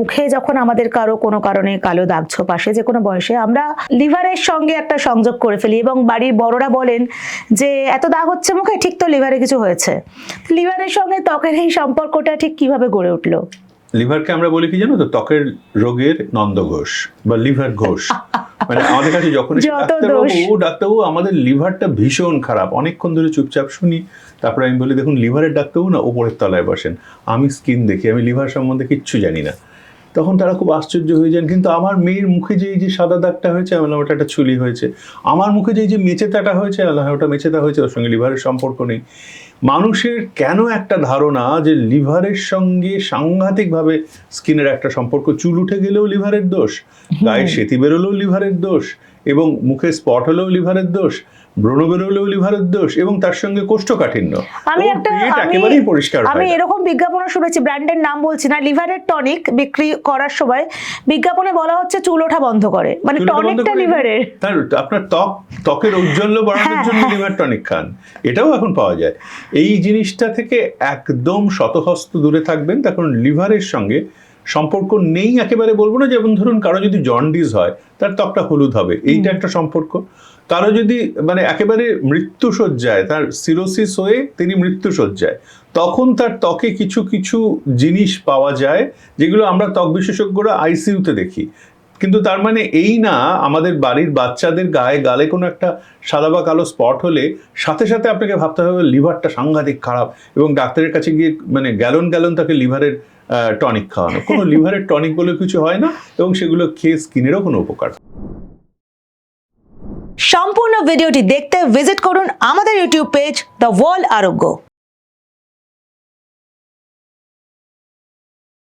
মুখে যখন আমাদের কারো কোনো কারণে কালো দাগ ছোপ আসে যে কোনো বয়সে, আমরা লিভারের সঙ্গে একটা সংযোগ করে ফেলি এবং বাড়ির বড়রা বলেন যে এত দাগ হচ্ছে মুখে, ঠিক তো লিভারে কিছু হয়েছে। লিভারের সঙ্গে ত্বকের এই সম্পর্কটা ঠিক কিভাবে গড়ে উঠলো? লিভারকে আমরা বলি কি জানো তো, ত্বকের রোগের নন্দঘোষ বা লিভার ঘোষ। মানে আমাদের কাছে যখন ডাক্তারবাবু আমাদের লিভারটা ভীষণ খারাপ, অনেকক্ষণ ধরে চুপচাপ শুনি, তারপরে আমি বলি দেখুন লিভারের ডাক্তারবাবু না ওপরের তলায় বসেন, আমি স্কিন দেখি, আমি লিভার সম্বন্ধে কিচ্ছু জানি না। তখন তারা খুব আশ্চর্য হয়ে যান, কিন্তু আমার মেয়ের মুখে যে এই যে সাদা দাগটা হয়েছে, আমি ওটা একটা ছুলি হয়েছে। আমার মুখে যে এই যে মেচেতাটা হয়েছে, ওটা মেচেতা হয়েছে, ওর সঙ্গে লিভারের সম্পর্ক নেই। মানুষের কেন একটা ধারণা যে লিভারের সঙ্গে সাংঘাতিকভাবে স্কিনের একটা সম্পর্ক, চুল উঠে গেলেও লিভারের দোষ, গায়ে সেতি বেরোলেও লিভারের দোষ, এবং মুখে স্পট হলেও লিভারের দোষ, ব্রণ বেরোলেও লিভারের দোষ, এবং তার সঙ্গে কোষ্ঠকাঠিন্য। আমি এরকম বিজ্ঞাপন শুনেছি, ব্র্যান্ডের নাম বলছি না, লিভারের টনিক বিক্রি করার সময় বিজ্ঞাপনে বলা হচ্ছে চুল ওঠা বন্ধ করে, মানে টনিকটা লিভারের। আপনার ত্বকের ঔজ্জ্বল্য বাড়ানোর জন্য লিভার টনিক খান, এটাও এখন পাওয়া যায়। এই জিনিসটা থেকে একদম শতহস্ত দূরে থাকবেন। তখন লিভারের সঙ্গে সম্পর্ক নেই একেবারে বলবো না, যেমন ধরুন কারো যদি জন্ডিস হয় তার ত্বকটা হলুদ হবে, এইটা একটা সম্পর্ক। কারো যদি মানে একেবারে মৃত্যুশয্যায়, তার সিরোসিস হয়ে তিনি মৃত্যুশয্যায়, তখন তার ত্বকে কিছু কিছু জিনিস পাওয়া যায় যেগুলো আমরা ত্বক বিশেষজ্ঞরা আইসিইউতে দেখি। কিন্তু তার মানে এই না আমাদের বাড়ির বাচ্চাদের গায়ে গালে কোনো একটা সাদা বা কালো স্পট হলে সাথে সাথে আপনাকে ভাবতে হবে লিভারটা সাংঘাতিক খারাপ, এবং ডাক্তারের কাছে গিয়ে মানে গ্যালন গ্যালন তাকে লিভারের টনিক খাওয়ানো। কোনো লিভারের টনিক বলে কিছু হয় না, এবং সেগুলো খেয়ে স্কিনেরও কোনো উপকার। সম্পূর্ণ ভিডিওটি দেখতে ভিজিট করুন আমাদের ইউটিউব পেজ দ্য ওয়ার্ল্ড আরোগ্য।